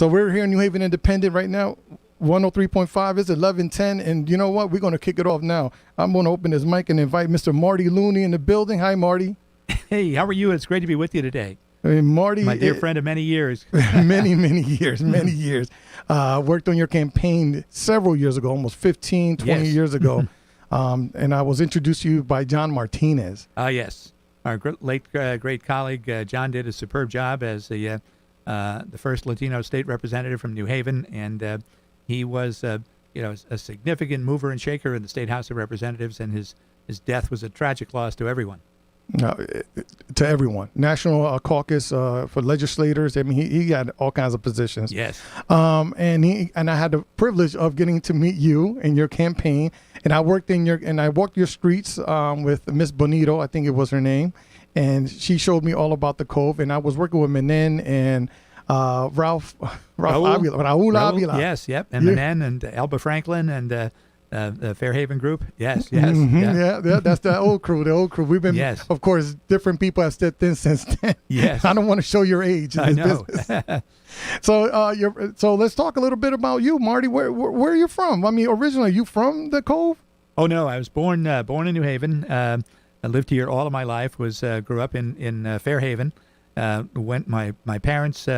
So we're here in New Haven Independent right now. 103.5 is 1110. And you know what? We're going to kick it off now. I'm going to open this mic and invite Mr. Marty Looney in the building. Hi, Marty. Hey, how are you? It's great to be with you today. I mean, Marty, my dear friend of many years. many years. Worked on your campaign several years ago, almost 15, 20 years ago. And I was introduced to you by John Martinez. Yes. Our late great colleague, John, did a superb job as the first Latino state representative from New Haven. And he was a significant mover and shaker in the State House of Representatives. And his death was a tragic loss to everyone. To everyone. National caucus for legislators. I mean, he had all kinds of positions. Yes. And I had the privilege of getting to meet you in your campaign. And I walked your streets with Miss Bonito, I think it was her name, and she showed me all about the Cove. And I was working with Menen and Raul Avila. Yes, yep, and Menen and Elba Franklin and the Fairhaven group. Yes. Mm-hmm. Yeah, that's the old crew. We've been, of course, different people have stepped in since then. Yes. I don't want to show your age in this know. business. So let's talk a little bit about you, Marty. Where are you from? I mean, originally, are you from the Cove? Oh no, I was born in New Haven. I lived here all of my life. Grew up in Fairhaven. My parents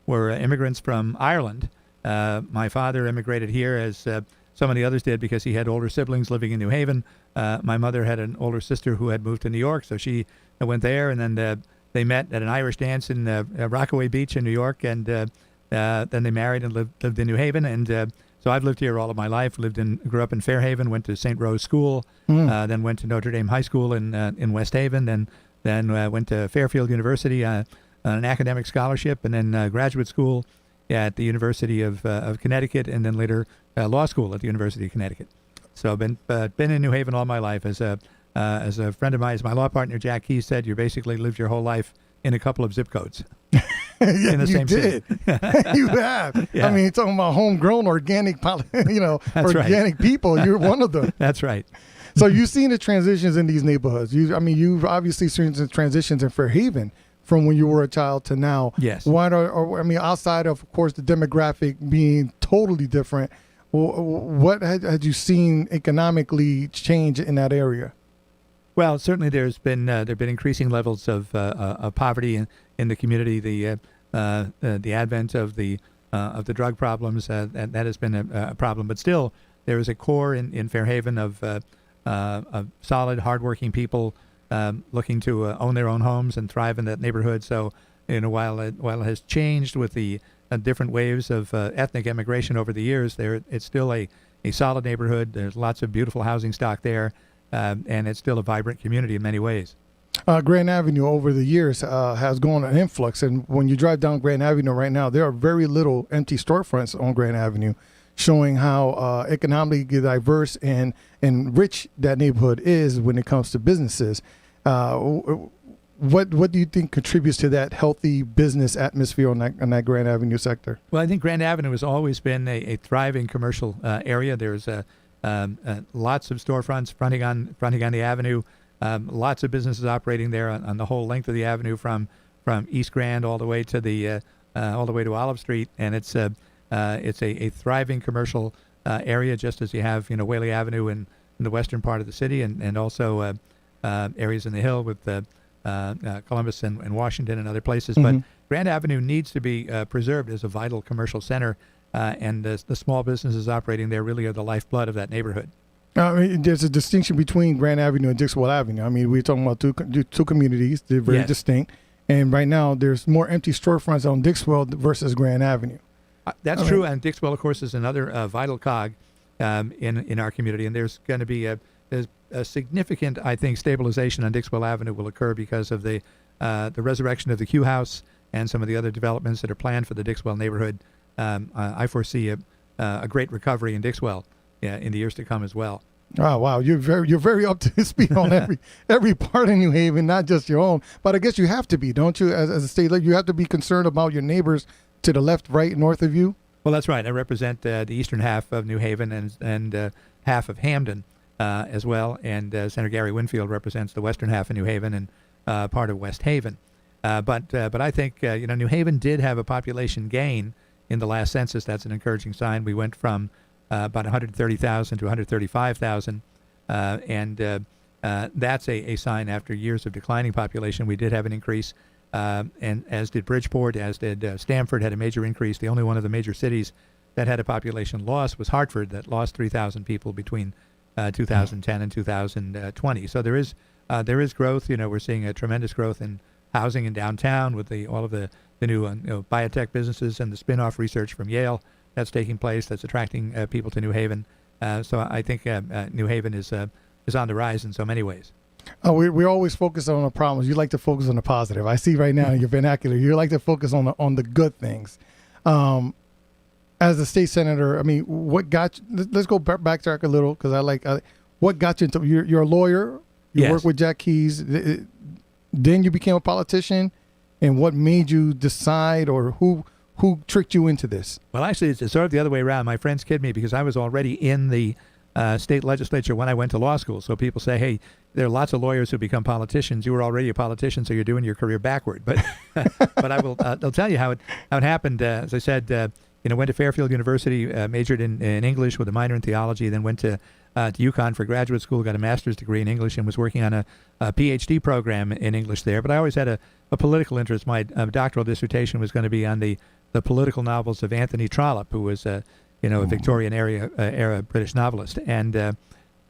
were immigrants from Ireland. My father immigrated here as so many others did because he had older siblings living in New Haven. My mother had an older sister who had moved to New York, so she went there, and then they met at an Irish dance in Rockaway Beach in New York, and then they married and lived in New Haven. And so I've lived here all of my life. Grew up in Fairhaven, went to St. Rose School, then went to Notre Dame High School in West Haven, then went to Fairfield University on an academic scholarship, and then graduate school at the University of Connecticut, and then later law school at the University of Connecticut. So I've been in New Haven all my life. As a friend of mine, as my law partner Jack Keyes said, you basically lived your whole life in a couple of zip codes. In the same city. You have. Yeah. I mean, talking about homegrown organic, organic people. You're one of them. That's right. So you've seen the transitions in these neighborhoods. You've obviously seen the transitions in Fairhaven from when you were a child to now. Yes. Outside of course, the demographic being totally different, what had you seen economically change in that area? Well, certainly there've been increasing levels of poverty in the community. The advent of the drug problems that has been a problem, but still there is a core in Fairhaven of solid, hardworking people looking to own their own homes and thrive in that neighborhood. So, while it has changed with the different waves of ethnic immigration over the years, it's still a solid neighborhood. There's lots of beautiful housing stock there. And it's still a vibrant community in many ways. Grand Avenue over the years has gone an influx. And when you drive down Grand Avenue right now, there are very little empty storefronts on Grand Avenue, showing how economically diverse and rich that neighborhood is when it comes to businesses. What do you think contributes to that healthy business atmosphere on that Grand Avenue sector? Well, I think Grand Avenue has always been a thriving commercial area. There's lots of storefronts fronting on the avenue. Lots of businesses operating there on the whole length of the avenue, from East Grand all the way to Olive Street, and it's a thriving commercial area, just as you have Whaley Avenue in the western part of the city, and also areas in the Hill with Columbus and Washington and other places. Mm-hmm. But Grand Avenue needs to be preserved as a vital commercial center. And the small businesses operating there really are the lifeblood of that neighborhood. There's a distinction between Grand Avenue and Dixwell Avenue. I mean, we're talking about two communities. They're very distinct. And right now, there's more empty storefronts on Dixwell versus Grand Avenue. That's true. And Dixwell, of course, is another vital cog in our community. And there's going to be a significant, I think, stabilization on Dixwell Avenue will occur because of the resurrection of the Q House and some of the other developments that are planned for the Dixwell neighborhood. I foresee a great recovery in Dixwell in the years to come as well. Oh, wow. You're very up to speed on every part of New Haven, not just your own. But I guess you have to be, don't you? As a state, you have to be concerned about your neighbors to the left, right, north of you. Well, that's right. I represent the eastern half of New Haven and half of Hamden as well. And Senator Gary Winfield represents the western half of New Haven and part of West Haven. But I think New Haven did have a population gain in the last census. That's an encouraging sign. We went from about 130,000 to 135,000, and that's a sign after years of declining population. We did have an increase, and as did Bridgeport, as did Stamford had a major increase. The only one of the major cities that had a population loss was Hartford, that lost 3,000 people between 2010 and 2020. So there is growth. We're seeing a tremendous growth in housing in downtown with all of the new biotech businesses and the spin-off research from Yale that's taking place, that's attracting people to New Haven. So I think New Haven is on the rise in so many ways. We always focus on the problems. You like to focus on the positive. I see right now in your vernacular, you like to focus on the good things. As a state senator, I mean, what got you? Let's go backtrack a little, because what got you into? You're a lawyer. You work with Jack Keys. Then you became a politician, and what made you decide, or who tricked you into this? Well, actually, it's sort of the other way around. My friends kid me because I was already in the state legislature when I went to law school. So people say, hey, there are lots of lawyers who become politicians. You were already a politician, so you're doing your career backward. But but I'll tell you how it happened. As I said, went to Fairfield University, majored in English with a minor in theology, then went to UConn for graduate school, got a master's degree in English, and was working on a PhD program in English there. But I always had a political interest. My doctoral dissertation was going to be on the political novels of Anthony Trollope, who was a Victorian era British novelist. And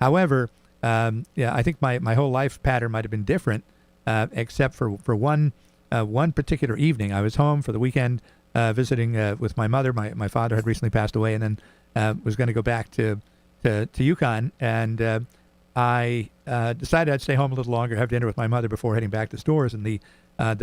however, I think my whole life pattern might have been different, except for one particular evening. I was home for the weekend, visiting with my mother. My father had recently passed away, and then was going to go back to UConn, and I decided I'd stay home a little longer, have dinner with my mother before heading back to stores. And the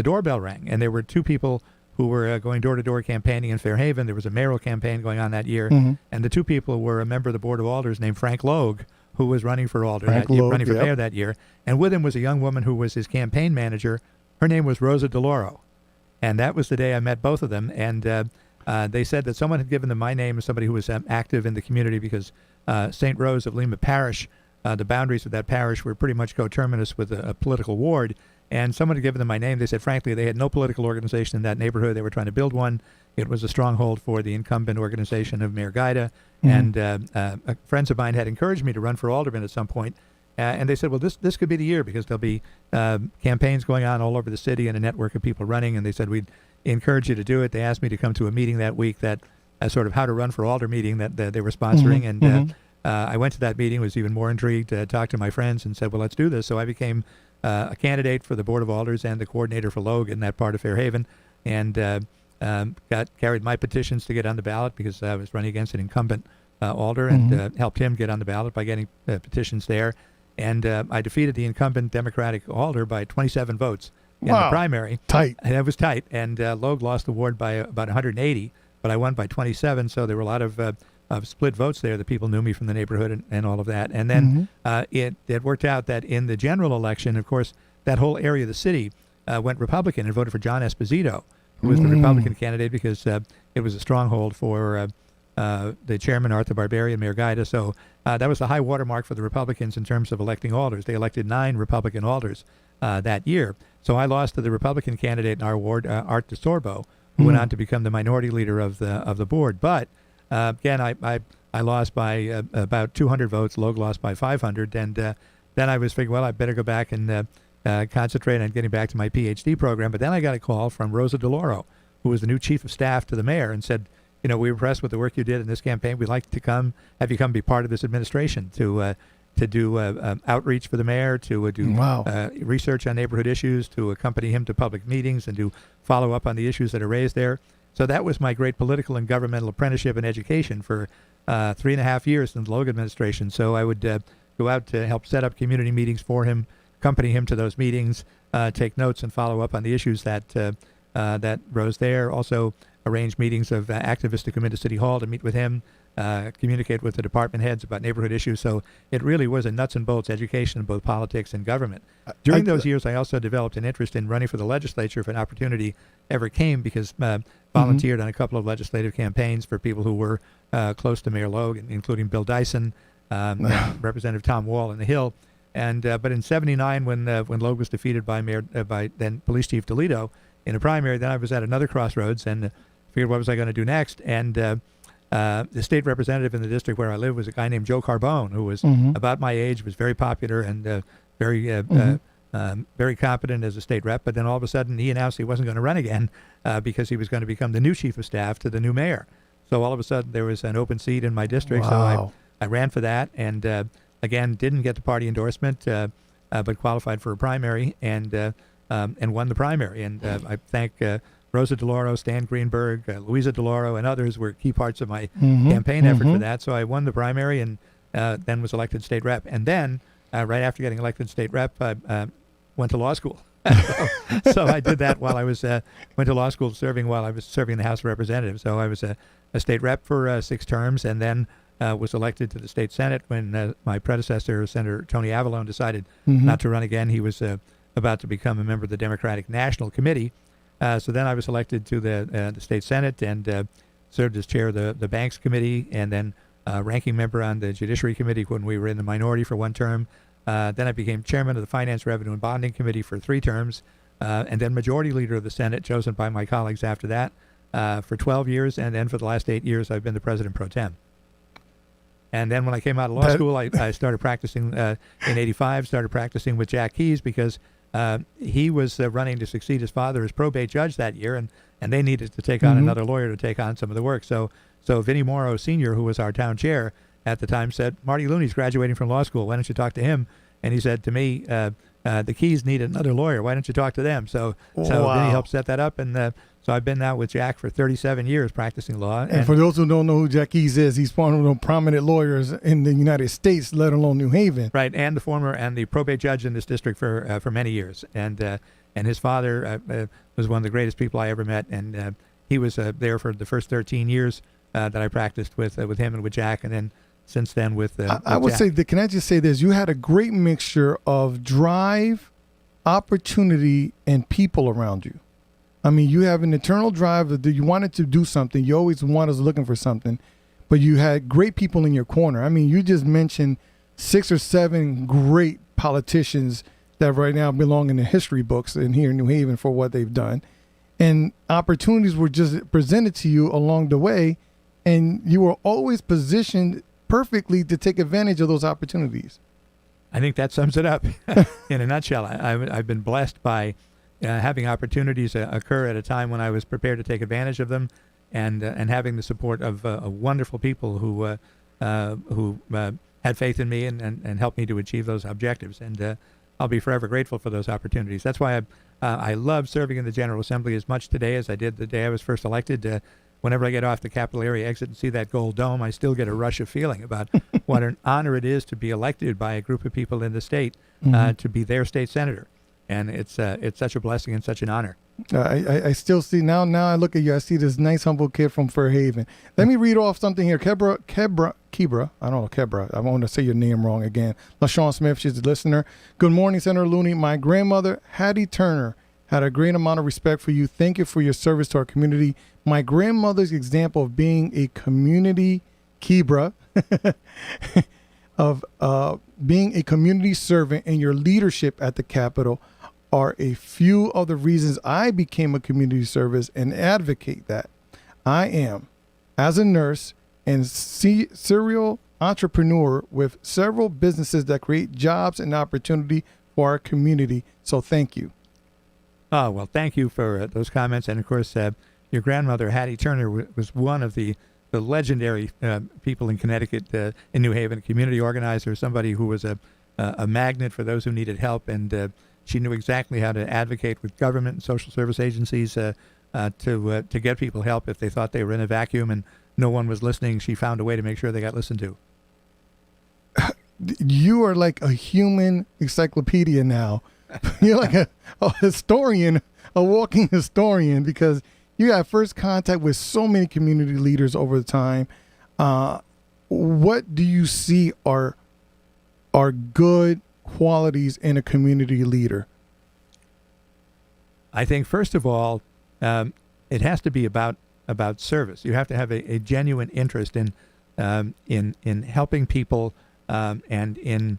doorbell rang, and there were two people who were going door-to-door campaigning in Fairhaven. There was a mayoral campaign going on that year, and the two people were a member of the Board of Alders named Frank Logue, who was running for alder running for mayor that year, and with him was a young woman who was his campaign manager. Her name was Rosa DeLauro, and that was the day I met both of them. And they said that someone had given them my name as somebody who was active in the community, because St. Rose of Lima Parish, the boundaries of that parish were pretty much coterminous with a political ward. And someone had given them my name. They said, frankly, they had no political organization in that neighborhood. They were trying to build one. It was a stronghold for the incumbent organization of Mayor Gaida. And friends of mine had encouraged me to run for alderman at some point. And they said, well, this could be the year, because there'll be campaigns going on all over the city and a network of people running. And they said, we'd encourage you to do it. They asked me to come to a meeting that week, that sort of how to run for alder meeting that they were sponsoring. And I went to that meeting, was even more intrigued, talked to my friends, and said, well, let's do this. So I became a candidate for the Board of Alders and the coordinator for Logue in that part of Fairhaven, and carried my petitions to get on the ballot, because I was running against an incumbent alder, and helped him get on the ballot by getting petitions there. And I defeated the incumbent Democratic alder by 27 votes in the primary. Tight. And it was tight. And Logue lost the ward by about 180, but I won by 27. So there were a lot of split votes there. The people knew me from the neighborhood and all of that. And then it worked out that in the general election, of course, that whole area of the city went Republican and voted for John Esposito, who was the Republican candidate, because it was a stronghold for the chairman, Arthur Barbarian, Mayor Gaida. So that was the high watermark for the Republicans in terms of electing alders. They elected 9 Republican alders that year. So I lost to the Republican candidate in our ward, Art DeSorbo, who went on to become the minority leader of the board. But again, I lost by about 200 votes. Logue lost by 500. And then I was figuring, well, I better go back and concentrate on getting back to my PhD program. But then I got a call from Rosa DeLauro, who was the new chief of staff to the mayor, and said, we were impressed with the work you did in this campaign. We'd like to have you come be part of this administration to do outreach for the mayor, to do research on neighborhood issues, to accompany him to public meetings, and to follow up on the issues that are raised there. So that was my great political and governmental apprenticeship and education for 3.5 years in the Logue administration. So I would go out to help set up community meetings for him, accompany him to those meetings, take notes, and follow up on the issues that rose there. Also arrange meetings of activists to come into City Hall to meet with him, communicate with the department heads about neighborhood issues. So it really was a nuts and bolts education in both politics and government. During those years, I also developed an interest in running for the legislature if an opportunity ever came, because volunteered on a couple of legislative campaigns for people who were close to Mayor Logue, including Bill Dyson, Representative Tom Wall in the Hill. And but in '79, when Logue was defeated by then Police Chief Toledo in a primary, then I was at another crossroads, and figured what was I going to do next, and the state representative in the district where I live was a guy named Joe Carbone, who was about my age, was very popular and very competent as a state rep. But then all of a sudden he announced he wasn't going to run again because he was going to become the new chief of staff to the new mayor. So all of a sudden there was an open seat in my district. Wow. So I ran for that, and again, didn't get the party endorsement, but qualified for a primary and won the primary. And I thank Rosa DeLauro, Stan Greenberg, Louisa DeLauro, and others were key parts of my campaign effort for that. So I won the primary and then was elected state rep. And then right after getting elected state rep, I went to law school. So I did that while I was went to law school while I was serving in the House of Representatives. So I was a state rep for 6 terms, and then was elected to the state Senate when my predecessor, Senator Tony Avalone, decided not to run again. He was about to become a member of the Democratic National Committee. So then I was elected to the state Senate and served as chair of the Banks Committee, and then ranking member on the Judiciary Committee when we were in the minority for 1 term. Then I became chairman of the Finance, Revenue, and Bonding Committee for 3 terms, and then majority leader of the Senate, chosen by my colleagues after that, for 12 years. And then for the last 8 years, I've been the president pro tem. And then when I came out of law school, I started practicing in '85, started practicing with Jack Keyes because he was running to succeed his father as probate judge that year, and they needed to take on another lawyer to take on some of the work. So Vinnie Morrow Sr., who was our town chair at the time, said, "Marty Looney's graduating from law school. Why don't you talk to him?" And he said to me, the Keys need another lawyer. Why don't you talk to them? So Vinnie helped set that up, and so I've been now with Jack for 37 years practicing law. And for those who don't know who Jack Keyes is, he's one of the prominent lawyers in the United States, let alone New Haven. Right, and the probate judge in this district for many years. And his father was one of the greatest people I ever met, and he was there for the first 13 years that I practiced with him and with Jack, and then since then with I would Jack. say that, can I just say this? You had a great mixture of drive, opportunity, and people around you. I mean, you have an internal drive that you wanted to do something. You always was looking for something, but you had great people in your corner. I mean, you just mentioned 6 or 7 great politicians that right now belong in the history books in here in New Haven for what they've done. And opportunities were just presented to you along the way, and you were always positioned perfectly to take advantage of those opportunities. I think that sums it up in a nutshell. I've been blessed by having opportunities occur at a time when I was prepared to take advantage of them, and having the support of wonderful people who had faith in me and helped me to achieve those objectives. And I'll be forever grateful for those opportunities. That's why I love serving in the General Assembly as much today as I did the day I was first elected. Whenever I get off the Candelario exit and see that gold dome, I still get a rush of feeling about what an honor it is to be elected by a group of people in the state to be their state senator. And it's such a blessing and such an honor. I still see now I look at you, I see this nice humble kid from Fairhaven. Let me read off something here. Kebra, I don't know, Kebra, I want to say your name wrong again. LaShawn Smith, she's a listener. Good morning, Senator Looney. My grandmother, Hattie Turner, had a great amount of respect for you. Thank you for your service to our community. My grandmother's example of being a community Kebra, of being a community servant, and your leadership at the Capitol are a few of the reasons I became a community service and advocate that. I am, as a nurse and serial entrepreneur with several businesses that create jobs and opportunity for our community. So thank you. Oh, well, thank you for those comments. And, of course, your grandmother, Hattie Turner, was one of the legendary people in Connecticut, in New Haven, a community organizer, somebody who was a magnet for those who needed help. And she knew exactly how to advocate with government and social service agencies to get people help if they thought they were in a vacuum and no one was listening. She found a way to make sure they got listened to. You are like a human encyclopedia now. You're like a historian, a walking historian, because you had first contact with so many community leaders over the time. What do you see are good qualities in a community leader? I think, first of all, it has to be about service. You have to have a genuine interest in helping people and in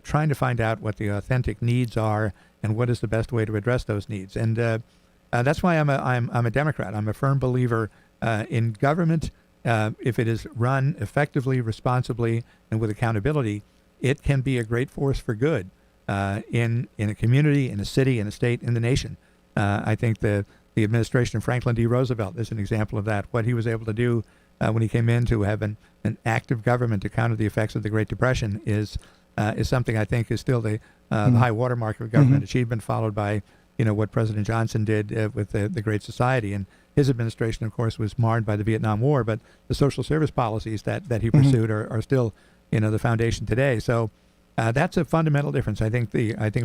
trying to find out what the authentic needs are and what is the best way to address those needs. And that's why I'm a Democrat. I'm a firm believer In government, if it is run effectively, responsibly, and with accountability, it can be a great force for good in a community, in a city, in a state, in the nation. I think the administration of Franklin D. Roosevelt is an example of that. What he was able to do when he came in to have an active government to counter the effects of the Great Depression is something I think is still the high watermark of government achievement, followed by what President Johnson did with the Great Society. And his administration, of course, was marred by the Vietnam War, but the social service policies that he pursued are still the foundation today. So that's a fundamental difference. I think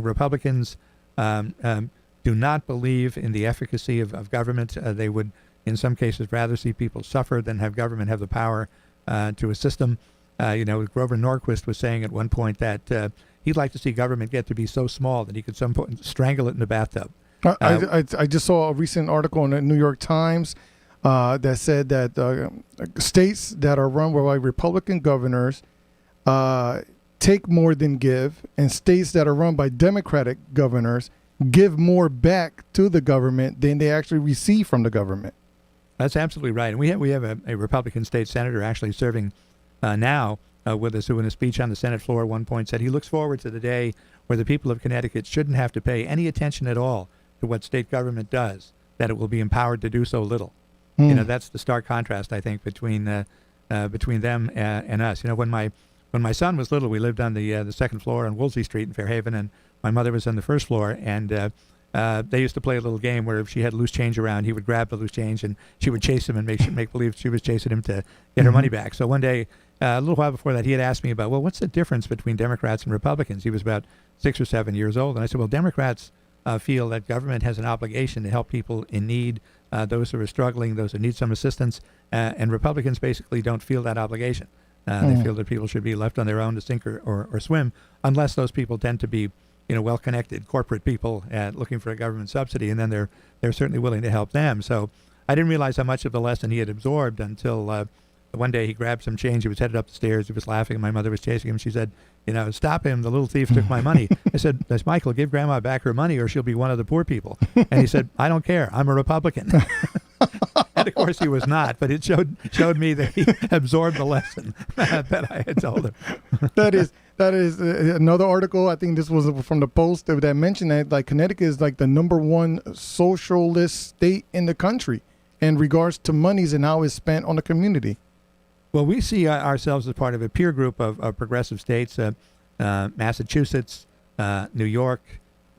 Republicans do not believe in the efficacy of government. They would, in some cases, rather see people suffer than have government have the power to assist them. Grover Norquist was saying at one point that he'd like to see government get to be so small that he could some point strangle it in the bathtub. I just saw a recent article in the New York Times that said that states that are run by Republican governors take more than give, and states that are run by Democratic governors give more back to the government than they actually receive from the government. That's absolutely right. And we have a Republican state senator actually serving now with us, who in a speech on the Senate floor at one point said he looks forward to the day where the people of Connecticut shouldn't have to pay any attention at all to what state government does, that it will be empowered to do so little. That's the stark contrast, I think, between them and us. When my son was little, we lived on the second floor on Woolsey Street in Fairhaven, and my mother was on the first floor, and they used to play a little game where if she had loose change around, he would grab the loose change, and she would chase him and make believe she was chasing him to get her money back. So one day, a little while before that, he had asked me about, well, what's the difference between Democrats and Republicans? He was about 6 or 7 years old, and I said, well, Democrats feel that government has an obligation to help people in need, those who are struggling, those who need some assistance, and Republicans basically don't feel that obligation. They feel that people should be left on their own to sink or swim, unless those people tend to be well-connected corporate people looking for a government subsidy, and then they're certainly willing to help them. So I didn't realize how much of the lesson he had absorbed until one day he grabbed some change. He was headed up the stairs. He was laughing, and my mother was chasing him. She said, stop him. The little thief took my money. I said, Michael, give Grandma back her money or she'll be one of the poor people. And he said, I don't care. I'm a Republican. And of course he was not, but it showed me that he absorbed the lesson that I had told him. That is another article. I think this was from the Post that mentioned that like Connecticut is like the #1 socialist state in the country in regards to monies and how it's spent on the community. Well, we see ourselves as part of a peer group of progressive states, Massachusetts, New York,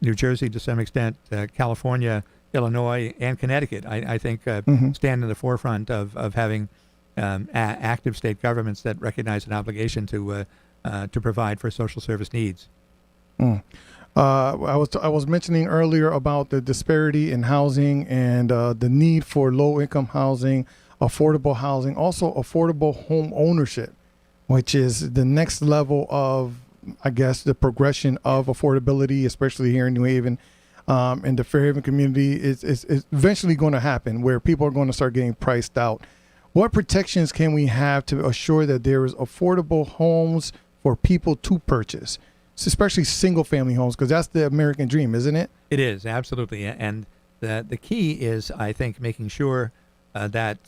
New Jersey to some extent, California, Illinois, and Connecticut, I think, stand in the forefront of having active state governments that recognize an obligation to provide for social service needs. I was mentioning earlier about the disparity in housing and the need for low-income housing, affordable housing, also affordable home ownership, which is the next level of, I guess, the progression of affordability, especially here in New Haven. And the Fairhaven community is eventually going to happen where people are going to start getting priced out. What protections can we have to assure that there is affordable homes for people to purchase, especially single family homes? Because that's the American dream, isn't it? It is, absolutely. And the key is, I think, making sure that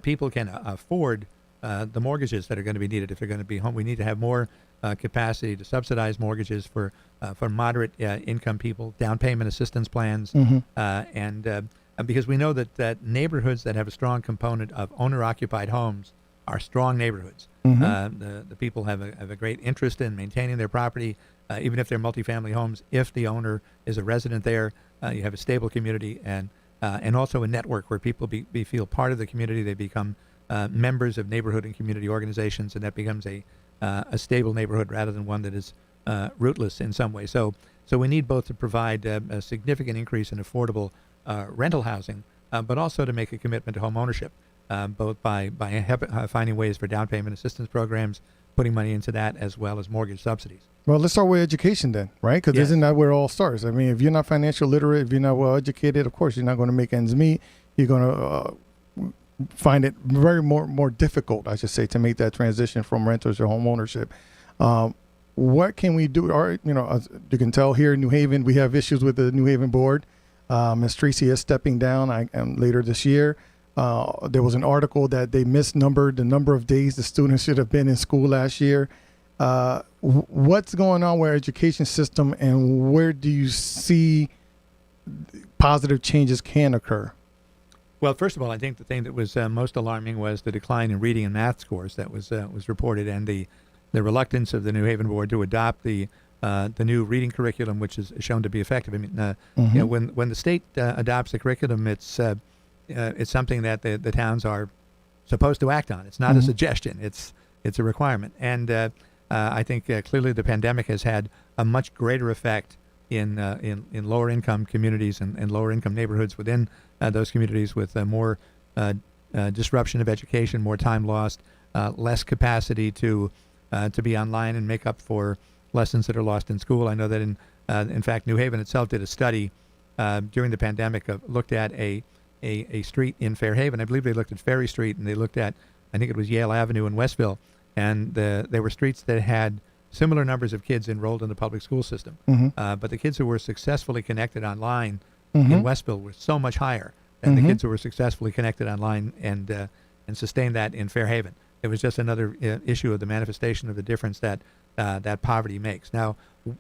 people can afford the mortgages that are going to be needed if they're going to be home. We need to have more capacity to subsidize mortgages for moderate income people, down payment assistance plans, and because we know that neighborhoods that have a strong component of owner-occupied homes are strong neighborhoods. The people have a great interest in maintaining their property, even if they're multifamily homes. If the owner is a resident there, you have a stable community and also a network where people feel part of the community. They become members of neighborhood and community organizations, and that becomes a stable neighborhood rather than one that is rootless in some way. So we need both to provide a significant increase in affordable rental housing, but also to make a commitment to home ownership, both by finding ways for down payment assistance programs, putting money into that, as well as mortgage subsidies. Well, let's start with education then, right? Because isn't that where it all starts? I mean, if you're not financial literate, if you're not well educated, of course, you're not going to make ends meet. You're going to find it very more difficult, I should say, to make that transition from renters to home ownership. What can we do? As you can tell here in New Haven, we have issues with the New Haven board. Ms. Tracy is stepping down later this year. There was an article that they misnumbered the number of days the students should have been in school last year. What's going on with our education system, and where do you see positive changes can occur? Well, first of all, I think the thing that was most alarming was the decline in reading and math scores that was reported, and the reluctance of the New Haven board to adopt the new reading curriculum, which is shown to be effective. I mean, you know, when the state adopts the curriculum, it's something that the towns are supposed to act on. It's not a suggestion; it's a requirement. And I think clearly the pandemic has had a much greater effect in lower income communities and lower income neighborhoods within those communities, with more disruption of education, more time lost, less capacity to be online and make up for lessons that are lost in school. I know that in fact New Haven itself did a study during the pandemic, looked at a street in Fairhaven. I believe they looked at Ferry Street, and they looked at, I think it was Yale Avenue in Westville, and there were streets that had similar numbers of kids enrolled in the public school system. But the kids who were successfully connected online in Westville were so much higher than the kids who were successfully connected online and sustained that in Fairhaven. It was just another issue of the manifestation of the difference that poverty makes. Now,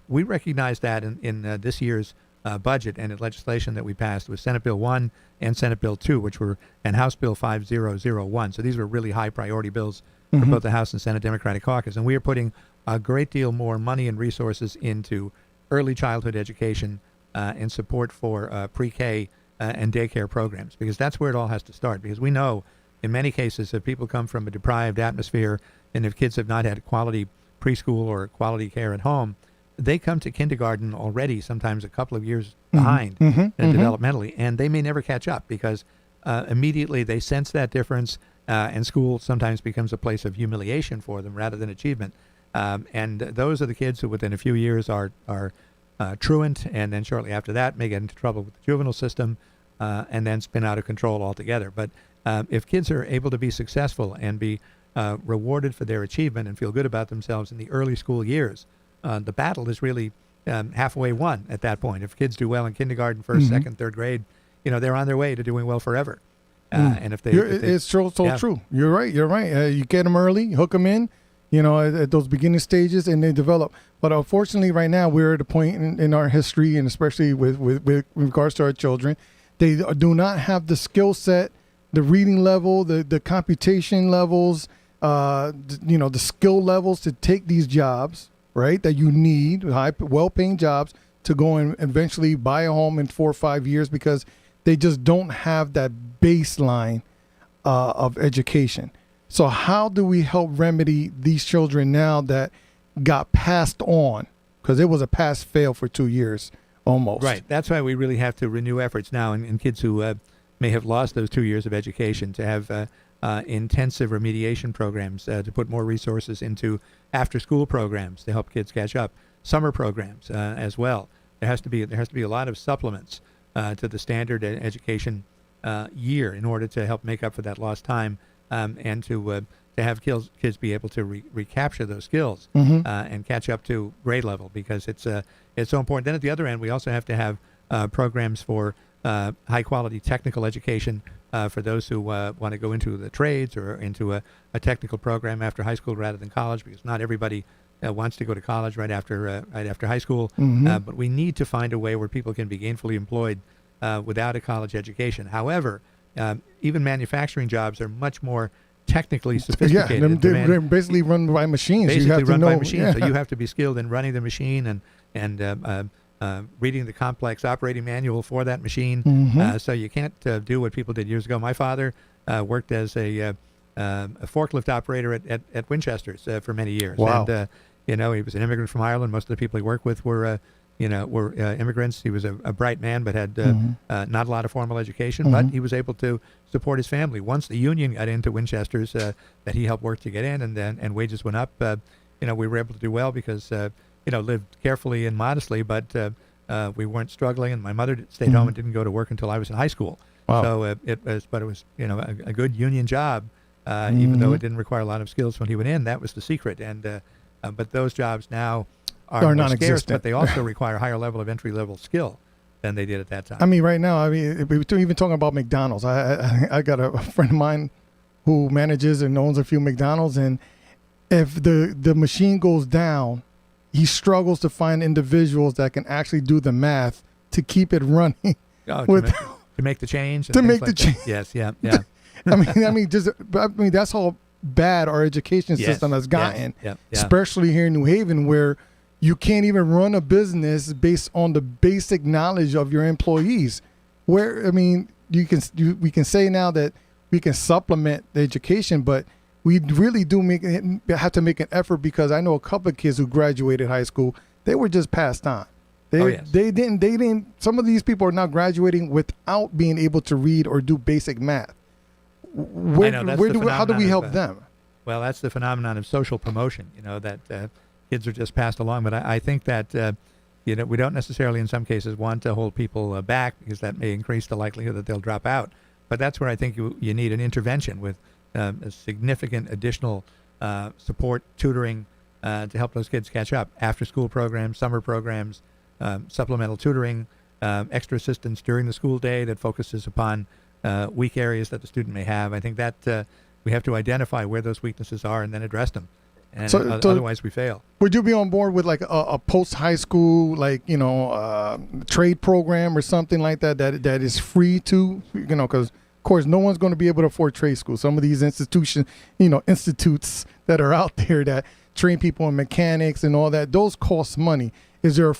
we recognize that in this year's budget and in legislation that we passed with Senate Bill 1 and Senate Bill 2, and House Bill 5001. So these were really high priority bills for both the House and Senate Democratic caucus. And we are putting a great deal more money and resources into early childhood education and support for pre-K and daycare programs, because that's where it all has to start. Because we know in many cases if people come from a deprived atmosphere, and if kids have not had quality preschool or quality care at home, they come to kindergarten already sometimes a couple of years behind developmentally, and they may never catch up because immediately they sense that difference, and school sometimes becomes a place of humiliation for them rather than achievement. And those are the kids who within a few years are truant, and then shortly after that may get into trouble with the juvenile system, and then spin out of control altogether. But if kids are able to be successful and be rewarded for their achievement and feel good about themselves in the early school years, the battle is really halfway won at that point. If kids do well in kindergarten, first, second, third grade, they're on their way to doing well forever. And if they, it's so true. You're right. You get them early, hook them in, at those beginning stages, and they develop. But unfortunately, right now we're at a point in our history, and especially with regards to our children, they do not have the skill set, the reading level, the computation levels, the skill levels to take these jobs, right? That you need, well-paying jobs to go and eventually buy a home in 4 or 5 years, because they just don't have that baseline of education. So how do we help remedy these children now that got passed on? Because it was a pass-fail for 2 years almost. Right. That's why we really have to renew efforts now in kids who may have lost those 2 years of education, to have intensive remediation programs, to put more resources into after-school programs to help kids catch up, summer programs as well. There has to be a lot of supplements to the standard education year in order to help make up for that lost time, and to have kids be able to recapture those skills and catch up to grade level, because it's so important. Then at the other end, we also have to have programs for high quality technical education for those who want to go into the trades or into a technical program after high school rather than college, because not everybody wants to go to college right after high school. But we need to find a way where people can be gainfully employed without a college education. However, even manufacturing jobs are much more technically sophisticated. Yeah, they're basically run by machines. Basically run by machines. So you have to be skilled in running the machine and reading the complex operating manual for that machine. So you can't do what people did years ago. My father worked as a forklift operator at Winchester's for many years. Wow. And he was an immigrant from Ireland. Most of the people he worked with were immigrants. He was a bright man, but had not a lot of formal education. But he was able to support his family. Once the union got into Winchester's, that he helped work to get in, and wages went up. We were able to do well because lived carefully and modestly, but we weren't struggling. And my mother stayed home and didn't go to work until I was in high school. Wow. So it was a good union job, even though it didn't require a lot of skills when he went in. That was the secret. And but those jobs now are more scarce, but they also require a higher level of entry-level skill. than they did at that time. I mean, right now, I mean, we were even talking about McDonald's. I got a friend of mine who manages and owns a few McDonald's, and if the machine goes down, he struggles to find individuals that can actually do the math to keep it running. Oh, with, to make the change. To make the change. Yes, yeah. I mean, that's how bad our education system has gotten, especially here in New Haven, where you can't even run a business based on the basic knowledge of your employees. Where, I mean, we can say now that we can supplement the education, but we really do have to make an effort, because I know a couple of kids who graduated high school, they were just passed on. They didn't. Some of these people are now graduating without being able to read or do basic math. How do we help them? Well, that's the phenomenon of social promotion, that kids are just passed along. But I think that, we don't necessarily in some cases want to hold people back, because that may increase the likelihood that they'll drop out. But that's where I think you need an intervention with a significant additional support, tutoring to help those kids catch up. After-school programs, summer programs, supplemental tutoring, extra assistance during the school day that focuses upon weak areas that the student may have. I think that we have to identify where those weaknesses are and then address them. And otherwise we fail. Would you be on board with like a post-high school, trade program or something like that is free to, because of course no one's going to be able to afford trade school. Some of these institutes that are out there that train people in mechanics and all that, those cost money. Is there a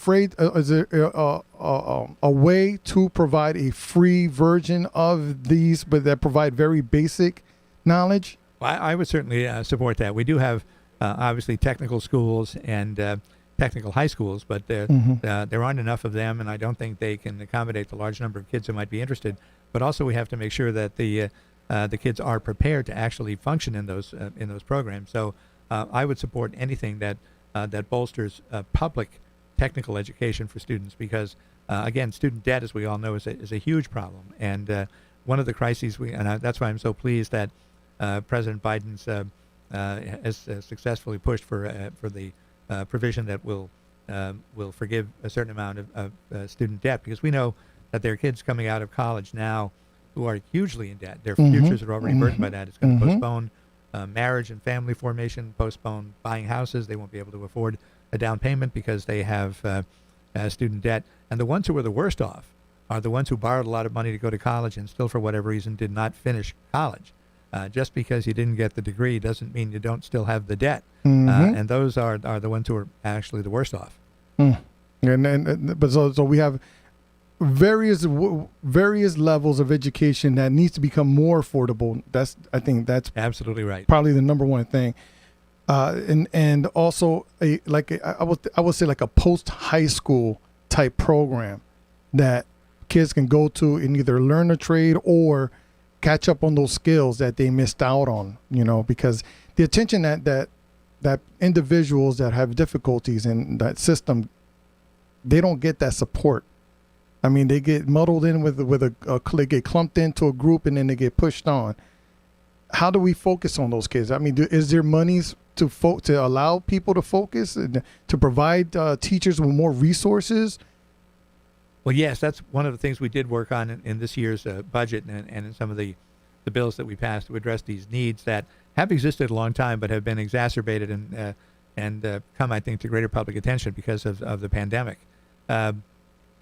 way to provide a free version of these, but that provide very basic knowledge? Well, I would certainly support that. We do have obviously technical schools and technical high schools, but there aren't enough of them, and I don't think they can accommodate the large number of kids who might be interested. But also we have to make sure that the kids are prepared to actually function in those programs. So I would support anything that bolsters public technical education for students, because again, student debt, as we all know, is a huge problem. And one of the crises that's why I'm so pleased that President Biden's has successfully pushed for the provision that will forgive a certain amount of student debt, because we know that there are kids coming out of college now who are hugely in debt. Their futures are already burdened by that. It's going to postpone marriage and family formation, postpone buying houses. They won't be able to afford a down payment because they have student debt. And the ones who are the worst off are the ones who borrowed a lot of money to go to college and still, for whatever reason, did not finish college. Just because you didn't get the degree doesn't mean you don't still have the debt. And those are the ones who are actually the worst off. But so we have various levels of education that needs to become more affordable. I think that's absolutely right. Probably the number one thing. And also I would say like a post high school type program that kids can go to and either learn a trade or catch up on those skills that they missed out on, because the attention that individuals that have difficulties in that system, they don't get that support. I mean, they get muddled in they get clumped into a group and then they get pushed on. How do we focus on those kids? I mean, is there monies to allow people to focus and to provide teachers with more resources? Well, yes, that's one of the things we did work on in this year's budget and in some of the bills that we passed to address these needs that have existed a long time but have been exacerbated and come, I think, to greater public attention because of the pandemic.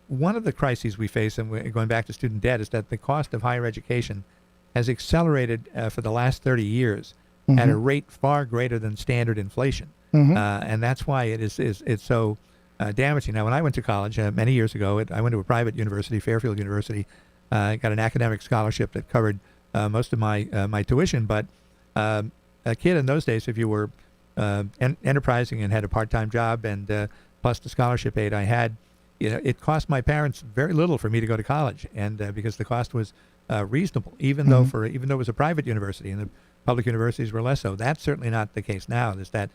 One of the crises we face, and going back to student debt, is that the cost of higher education has accelerated for the last 30 years at a rate far greater than standard inflation. And that's why it's so damaging. Now, when I went to college many years ago, I went to a private university, Fairfield University. I got an academic scholarship that covered most of my tuition. But a kid in those days, if you were enterprising and had a part-time job and plus the scholarship aid I had, it cost my parents very little for me to go to college, and because the cost was reasonable, even though it was a private university and the public universities were less so. That's certainly not the case now. Is that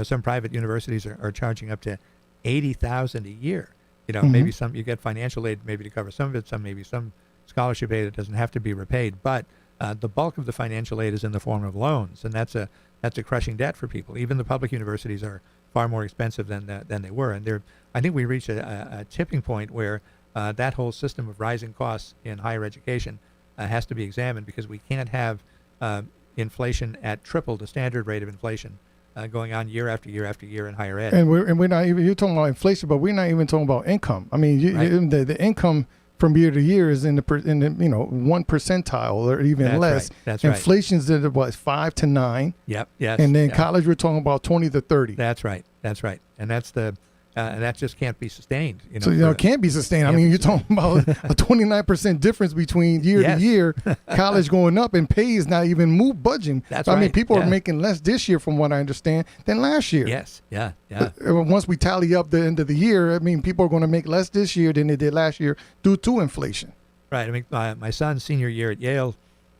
some private universities are charging up to $80,000 a year. Maybe some you get financial aid maybe to cover some of it, maybe some scholarship aid that doesn't have to be repaid, but the bulk of the financial aid is in the form of loans, and that's a crushing debt for people. Even the public universities are far more expensive than they were, and I think we reached a tipping point where that whole system of rising costs in higher education has to be examined, because we can't have inflation at triple the standard rate of inflation going on year after year after year in higher ed. And we're not even, you're talking about inflation, but we're not even talking about income. I mean, Right. the income from year to year is in the 1 percentile or even That's less. right. That's right. Inflation's at what, 5 to 9, Yep. Yes. and then yeah. college we're talking about 20 to 30. That's right. That's right. And that's and that just can't be sustained. So it can't be sustained. I mean, you're talking about a 29% difference between year Yes. to year. College going up and pay is not even budging. That's I mean, right. people Yeah. are making less this year, from what I understand, than last year. Yes. Yeah. Yeah. Once we tally up the end of the year, I mean, people are going to make less this year than they did last year due to inflation. Right. I mean, my son's senior year at Yale,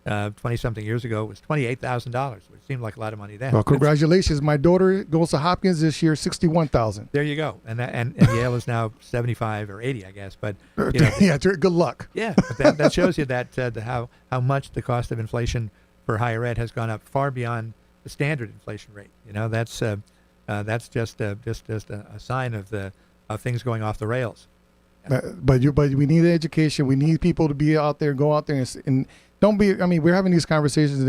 20-something years ago, was $28,000, which seemed like a lot of money then. Well, congratulations. My daughter goes to Hopkins this year, $61,000. There you go. And Yale is now 75 or 80, I guess. But you know, Yeah, good luck. yeah, but that shows you that how much the cost of inflation for higher ed has gone up far beyond the standard inflation rate. You know, that's just a sign of things going off the rails. But we need education. We need people to be out there, go out there and don't be. I mean, we're having these conversations.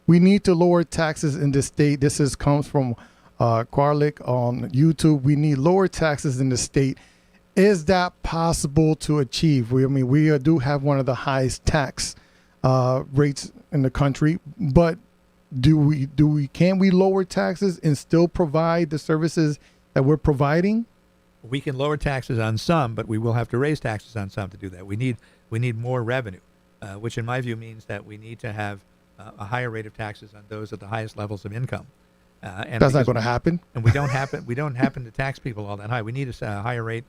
We need to lower taxes in the state. This comes from Quarlick on YouTube. We need lower taxes in the state. Is that possible to achieve? We do have one of the highest tax rates in the country, but can we lower taxes and still provide the services that we're providing? We can lower taxes on some, but we will have to raise taxes on some to do that. We need more revenue, which in my view means that we need to have a higher rate of taxes on those at the highest levels of income. And that's not going to happen. And we don't happen to tax people all that high. We need a higher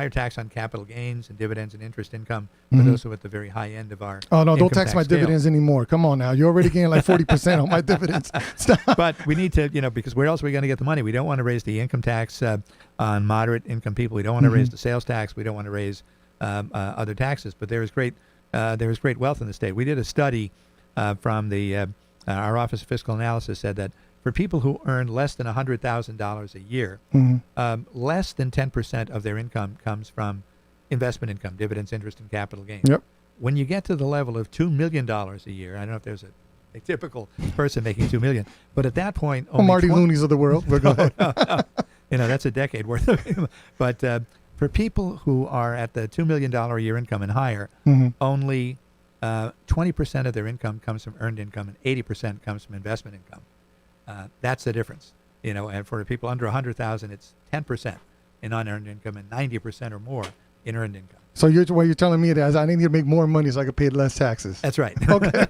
tax on capital gains and dividends and interest income for those who are at the very high end of our Oh, no, don't income tax my scale. dividends anymore. Come on now. You're already getting like 40% on my dividends. Stop. But we need to, because where else are we going to get the money? We don't want to raise the income tax on moderate income people. We don't want to raise the sales tax. We don't want to raise other taxes. But there is great wealth in the state. We did a study from our Office of Fiscal Analysis said that for people who earn less than $100,000 a year, less than 10% of their income comes from investment income, dividends, interest, and capital gains. Yep. When you get to the level of $2 million a year, I don't know if there's a typical person making $2 million, but at that point, only Marty Loonies of the world. We're going. that's a decade worth of. But for people who are at the $2 million a year income and higher, only 20% of their income comes from earned income and 80% comes from investment income. That's the difference. And for people under 100,000, it's 10% in unearned income and 90% or more in earned income. So what you're telling me is I need to make more money so I can pay less taxes. That's right. Okay.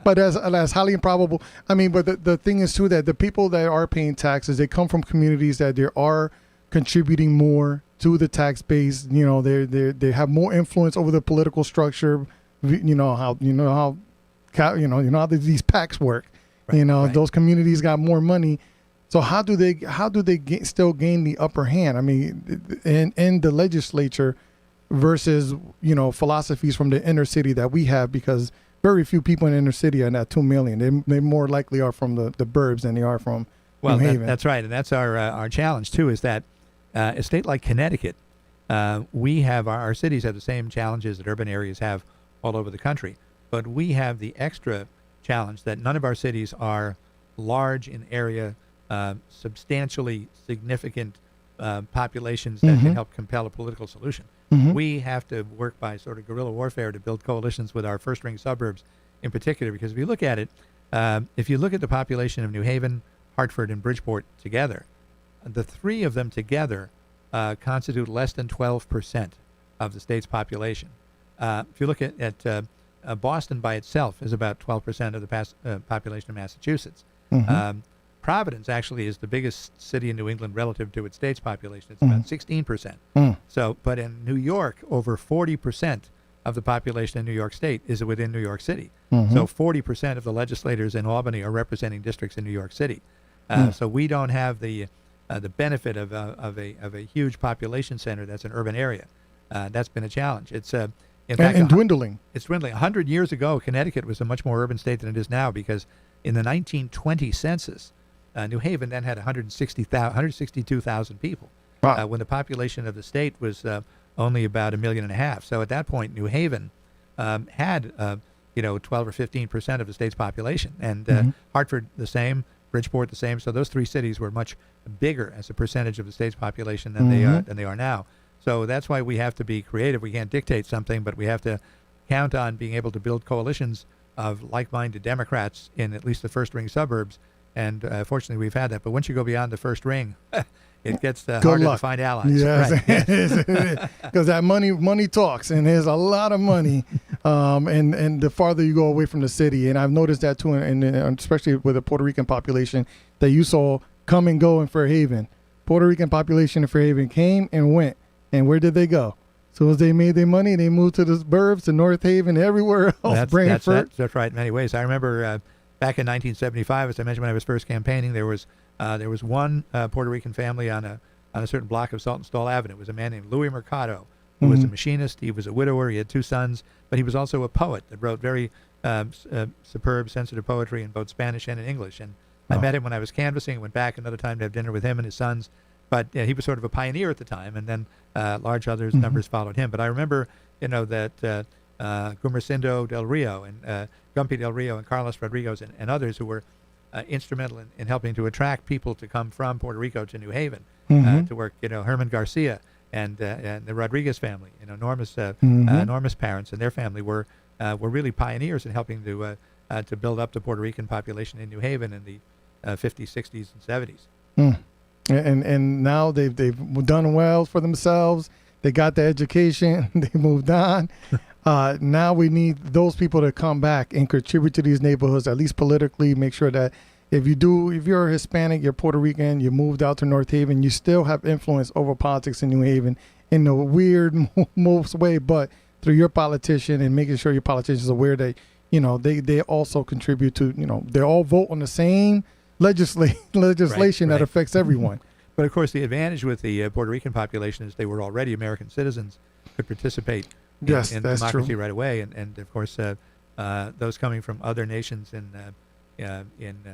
But that's highly improbable. I mean, but the thing is too that the people that are paying taxes, they come from communities that they are contributing more to the tax base. They have more influence over the political structure. You know how these PACs work. Right. Those communities got more money. So how do they still gain the upper hand? I mean, in the legislature versus philosophies from the inner city that we have, because very few people in the inner city are in that 2 million. They more likely are from the burbs than they are from New Haven. That's right, and that's our challenge too. Is that a state like Connecticut, we have our cities have the same challenges that urban areas have all over the country, but we have the extra challenge that none of our cities are large in area, substantially significant populations that can help compel a political solution. We have to work by sort of guerrilla warfare to build coalitions with our first-ring suburbs in particular, because if you look at it, if you look at the population of New Haven, Hartford, and Bridgeport together, the three of them together constitute less than 12% of the state's population. If you look at Boston by itself is about 12% of the population of Massachusetts. Providence actually is the biggest city in New England relative to its state's population. It's about 16%. So, but in New York, over 40% of the population in New York State is within New York City. So 40% of the legislators in Albany are representing districts in New York City. So we don't have the benefit of a huge population center that's an urban area. That's been a challenge. It's in fact, dwindling. It's dwindling. 100 years ago, Connecticut was a much more urban state than it is now, because in the 1920 census, New Haven then had 162,000 people. Wow. When the population of the state was only about 1.5 million. So at that point, New Haven had 12 or 15% of the state's population, and Hartford the same, Bridgeport the same. So those three cities were much bigger as a percentage of the state's population than they are now. So that's why we have to be creative. We can't dictate something, but we have to count on being able to build coalitions of like-minded Democrats in at least the first ring suburbs. And fortunately, we've had that. But once you go beyond the first ring, it gets harder to find allies. Yes, because that money talks, and there's a lot of money. And the farther you go away from the city, and I've noticed that too, and especially with the Puerto Rican population that you saw come and go in Fairhaven. Puerto Rican population in Fairhaven came and went. And where did they go? As soon as they made their money, they moved to the burbs, to North Haven, everywhere else. That's right in many ways. I remember back in 1975, as I mentioned when I was first campaigning, there was one Puerto Rican family on a certain block of Saltonstall Avenue. It was a man named Louis Mercado, who was a machinist. He was a widower. He had 2 sons, but he was also a poet that wrote very superb, sensitive poetry in both Spanish and in English. And I met him when I was canvassing. Went back another time to have dinner with him and his sons. But he was sort of a pioneer at the time, and then large numbers followed him. But I remember, that Gumersindo del Rio and Gumpy del Rio and Carlos Rodriguez and others who were instrumental in helping to attract people to come from Puerto Rico to New Haven to work. Herman Garcia and the Rodriguez family, Norma's parents and their family were really pioneers in helping to build up the Puerto Rican population in New Haven in the 50s, 60s, and 70s. And now they've done well for themselves. They got the education. They moved on. Now we need those people to come back and contribute to these neighborhoods, at least politically. Make sure that if you're Hispanic, you're Puerto Rican, you moved out to North Haven, you still have influence over politics in New Haven in a weird most way, but through your politician and making sure your politicians are aware that they also contribute to they all vote on the same legislation that affects everyone. But of course, the advantage with the Puerto Rican population is they were already American citizens, could participate in democracy right away, and of course, those coming from other nations in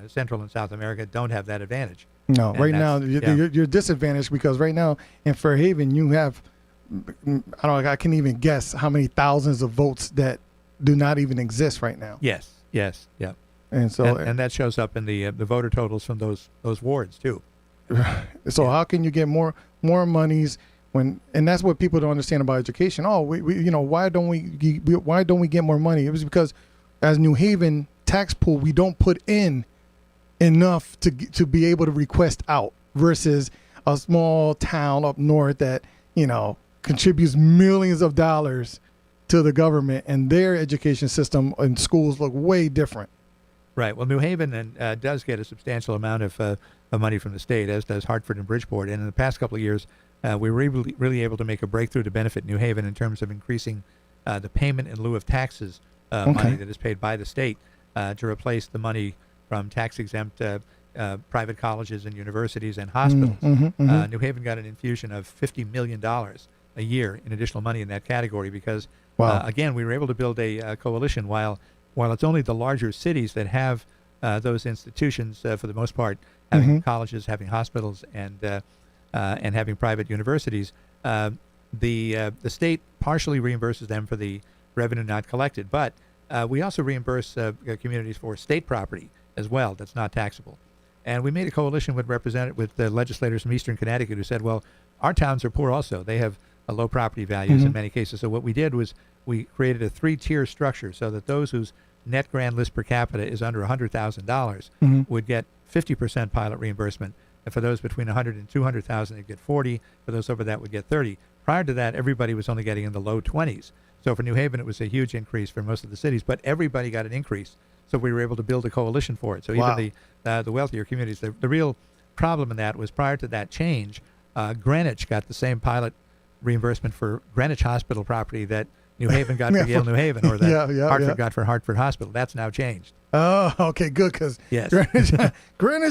Central and South America don't have that advantage. No, and right now you're disadvantaged because right now in Fairhaven you have I can't even guess how many thousands of votes that do not even exist right now. Yes, yeah. And so, and that shows up in the voter totals from those wards too. So how can you get more monies when? And that's what people don't understand about education. Oh, we why don't we get more money? It was because as New Haven tax pool, we don't put in enough to be able to request out versus a small town up north that contributes millions of dollars to the government, and their education system and schools look way different. Right. Well, New Haven does get a substantial amount of money from the state, as does Hartford and Bridgeport. And in the past couple of years, we were really able to make a breakthrough to benefit New Haven in terms of increasing the payment in lieu of taxes money that is paid by the state to replace the money from tax-exempt private colleges and universities and hospitals. New Haven got an infusion of $50 million a year in additional money in that category because, again, we were able to build a coalition while it's only the larger cities that have those institutions, for the most part, having colleges, having hospitals, and having private universities, the state partially reimburses them for the revenue not collected. But we also reimburse communities for state property as well that's not taxable. And we made a coalition with legislators from Eastern Connecticut who said, well, our towns are poor also. They have low property values in many cases. So what we did was we created a 3-tier structure so that those whose net grand list per capita is under $100,000 would get 50% pilot reimbursement. And for those between 100 and 200,000, they'd get 40. For those over that would get 30. Prior to that, everybody was only getting in the low 20s. So for New Haven, it was a huge increase for most of the cities, but everybody got an increase. So we were able to build a coalition for it. So even the wealthier communities, the real problem in that was prior to that change, Greenwich got the same pilot reimbursement for Greenwich Hospital property that New Haven got for Yale New Haven, or that Hartford got for Hartford Hospital. That's now changed. Oh, okay, good, because Greenwich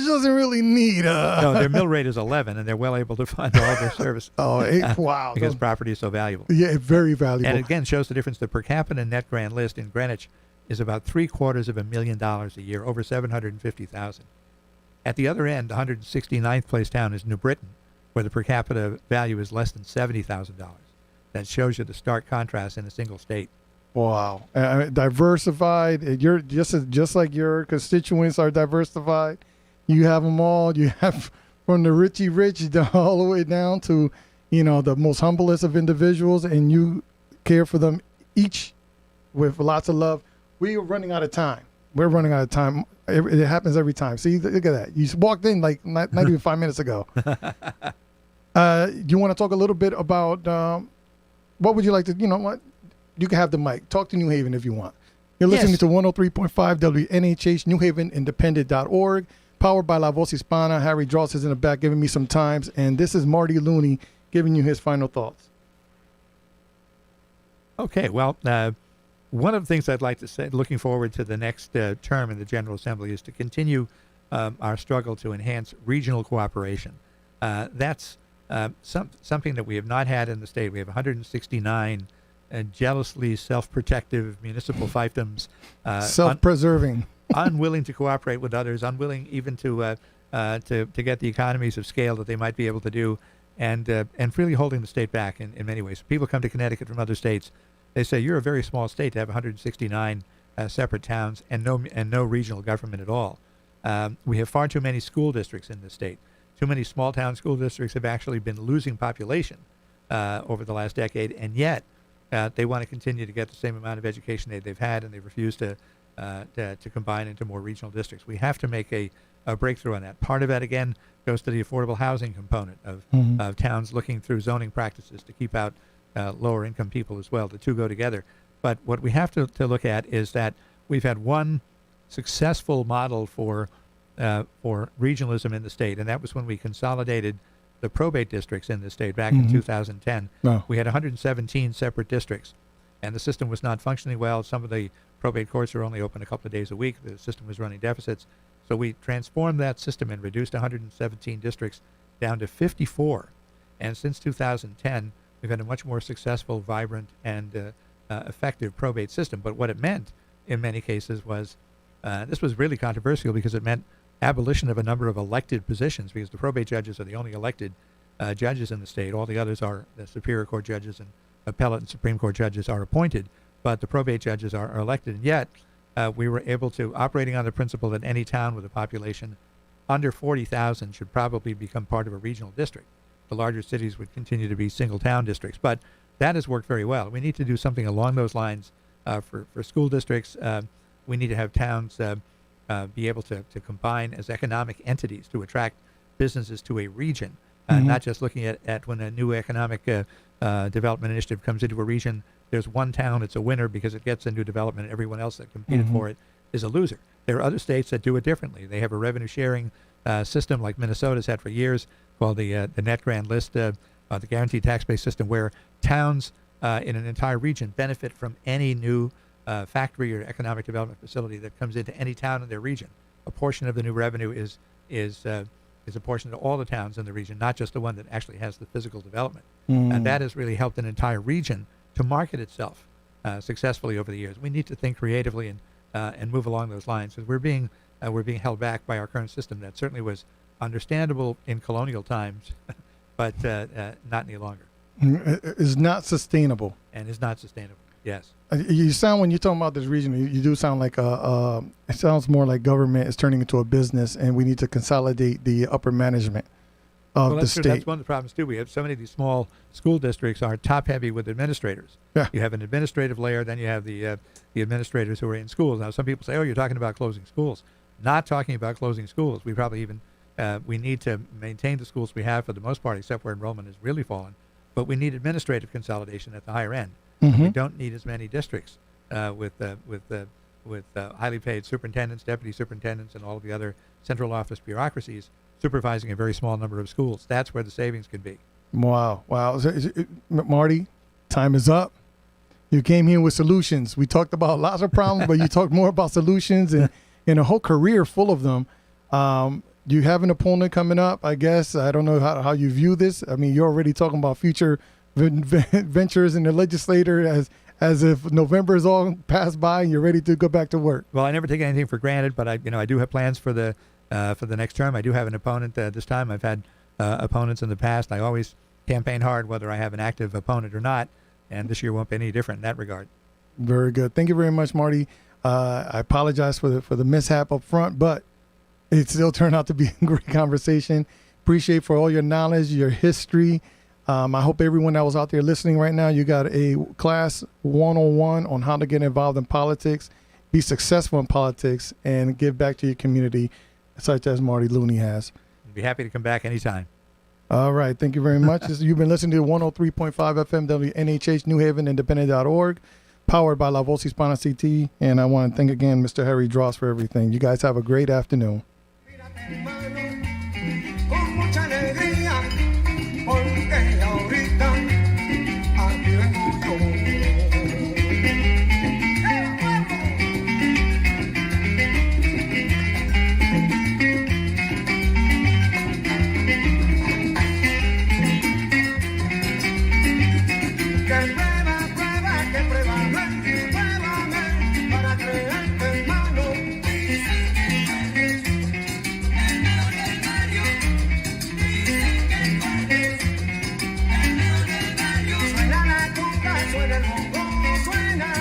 doesn't really need No, their mill rate is 11, and they're well able to fund all their service. Wow. Because property is so valuable. Yeah, very valuable. And again, shows the difference. The per capita net grand list in Greenwich is about $750,000 a year, over $750,000. At the other end, the 169th place town is New Britain, where the per capita value is less than $70,000. that shows you the stark contrast in a single state. Wow. Diversified. You're just like your constituents are diversified. You have them all. You have from the richy rich all the way down to, the most humblest of individuals, and you care for them each with lots of love. We are running out of time. We're running out of time. It happens every time. See, look at that. You walked in like not even 5 minutes ago. You want to talk a little bit about what would you like to, what? You can have the mic. Talk to New Haven if you want. You're listening to 103.5 WNHH, New Haven Independent.org, powered by La Voz Hispana. Harry Dross is in the back giving me some times. And this is Marty Looney giving you his final thoughts. Okay, well, one of the things I'd like to say, looking forward to the next term in the General Assembly, is to continue our struggle to enhance regional cooperation. That's something that we have not had in the state. We have 169 jealously self-protective municipal fiefdoms, self-preserving, unwilling to cooperate with others, unwilling even to get the economies of scale that they might be able to do, and really holding the state back in many ways. People come to Connecticut from other states. They say, you're a very small state to have 169 separate towns and no regional government at all. We have far too many school districts in this state. Too many small town school districts have actually been losing population over the last decade, and yet they want to continue to get the same amount of education they've had, and they refuse to combine into more regional districts. We have to make a breakthrough on that. Part of that, again, goes to the affordable housing component of towns looking through zoning practices to keep out lower income people as well. The two go together. But what we have to look at is that we've had one successful model for regionalism in the state, and that was when we consolidated the probate districts in the state back in 2010. No. We had 117 separate districts, and the system was not functioning well. Some of the probate courts were only open a couple of days a week. The system was running deficits. So we transformed that system and reduced 117 districts down to 54. And since 2010, we've had a much more successful, vibrant, and effective probate system. But what it meant in many cases was, this was really controversial because it meant abolition of a number of elected positions, because the probate judges are the only elected judges in the state. All the others are the Superior Court judges, and appellate and Supreme Court judges are appointed, but the probate judges are elected. And yet we were able to, operating on the principle that any town with a population under 40,000 should probably become part of a regional district. The larger cities would continue to be single town districts, but that has worked very well. We need to do something along those lines for school districts. We need to have towns be able to combine as economic entities to attract businesses to a region, not just looking at when a new economic development initiative comes into a region, there's one town that's a winner because it gets a new development, and everyone else that competed for it is a loser. There are other states that do it differently. They have a revenue sharing system like Minnesota's had for years, called the net grand list, the guaranteed tax-based system, where towns in an entire region benefit from any new factory or economic development facility that comes into any town in their region. A portion of the new revenue is apportioned to all the towns in the region, not just the one that actually has the physical development. And that has really helped an entire region to market itself successfully over the years. We need to think creatively and move along those lines, because we're being held back by our current system that certainly was understandable in colonial times, but not any longer. Is not sustainable. And is not sustainable. Yes. You sound, when you're talking about this region, you do sound like it sounds more like government is turning into a business, and we need to consolidate the upper management of the state. That's one of the problems too. We have so many of these small school districts are top heavy with administrators. Yeah. You have an administrative layer, then you have the administrators who are in schools. Now, some people say, "Oh, you're talking about closing schools." Not talking about closing schools. We probably even we need to maintain the schools we have for the most part, except where enrollment has really fallen. But we need administrative consolidation at the higher end. We don't need as many districts with highly paid superintendents, deputy superintendents, and all of the other central office bureaucracies supervising a very small number of schools. That's where the savings could be. Wow. Marty, time is up. You came here with solutions. We talked about lots of problems, but you talked more about solutions and a whole career full of them. You have an opponent coming up, I guess. I don't know how you view this. I mean, you're already talking about future ventures in the legislature as if November is all passed by and you're ready to go back to work. Well, I never take anything for granted, but I do have plans for the next term. I do have an opponent this time. I've had opponents in the past. I always campaign hard whether I have an active opponent or not, and this year won't be any different in that regard. Very good. Thank you very much, Marty. I apologize for the mishap up front, but it still turned out to be a great conversation. Appreciate for all your knowledge, your history. I hope everyone that was out there listening right now, you got a class 101 on how to get involved in politics, be successful in politics, and give back to your community, such as Marty Looney has. I'd be happy to come back anytime. All right. Thank you very much. You've been listening to 103.5 FM WNHH New Haven Independent.org, powered by La Voz Hispana CT. And I want to thank again Mr. Harry Dross for everything. You guys have a great afternoon. Suena el bongo, suena